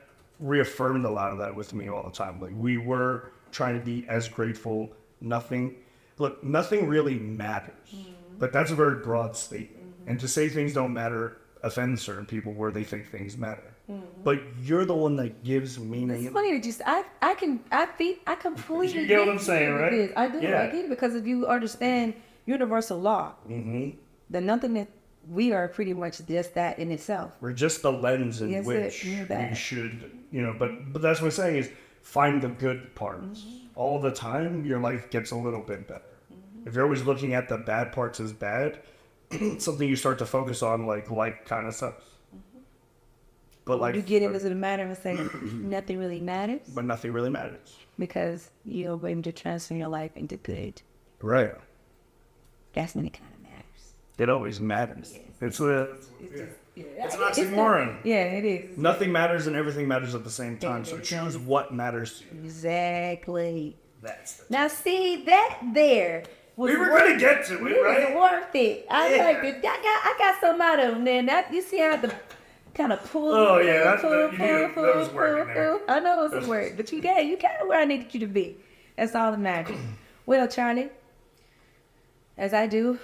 reaffirmed a lot of that with me all the time. Like we were trying to be as grateful. Nothing really matters. Mm-hmm. But that's a very broad statement. Mm-hmm. And to say things don't matter offends certain people where they think things matter. but you're the one that gives meaning. It's funny that you. I completely. You get what I'm saying, right? This. I do. Yeah. I get it because if you understand universal law, then nothing that we are pretty much just that in itself. We're just the lens in Yes, which you're we that. should, but that's what I'm saying is find the good parts. All the time, your life gets a little bit better. If you're always looking at the bad parts as bad, it's something you start to focus on, like life kind of sucks. But like You get it as a matter of saying nothing really matters but nothing really matters. because you're able to transform your life into good. Right. That's when it kind of matters. It always matters. It's an It's oxymoron. Yeah, it is. Nothing matters and everything matters at the same time. So choose what matters to you. Exactly. That's the Now see that there was We were worth, gonna get to it, it right? was worth it. I Yeah. like it. I got some out of them. Then that you see how the kind of pull. Oh, yeah, pull, that was work in there. I know it was some work, but you got where I needed you to be. That's all that matters. Well, Charlie, as I do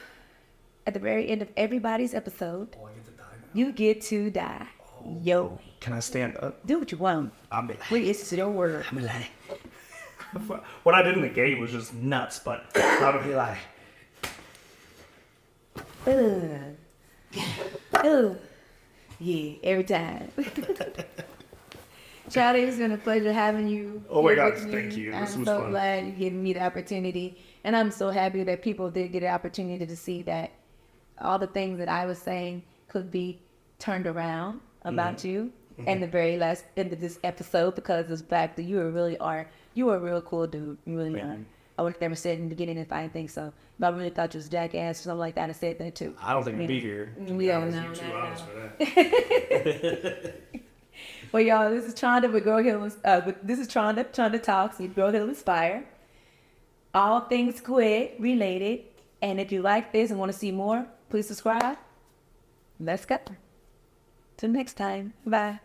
at the very end of everybody's episode, Oh, I get to die now. you get to die. Yo, Can I stand up? do what you want. I'll be It's your word. What I did in the game was just nuts, but I'll be like, Ugh. Yeah, every time. Charlie, it's been a pleasure having you. Oh my here God, with me. thank you. This I'm was so fun. glad you're giving me the opportunity. And I'm so happy that people did get an opportunity to see that all the things that I was saying could be turned around about Mm-hmm. you. And the very last end of this episode, because of the fact that you are a real cool dude. You really are. I would have never said in the beginning if I didn't think so. But I really thought you was a jackass or something like that. I said that too. I don't think I'd be here. We don't know. You 2 no, hours no. for that. Well, y'all, this is Tronda with Girl Hill. This is Tronda Talks with Girl Hill Inspire. All things Squid related. And if you like this and want to see more, please subscribe. Let's go. Till next time. Bye.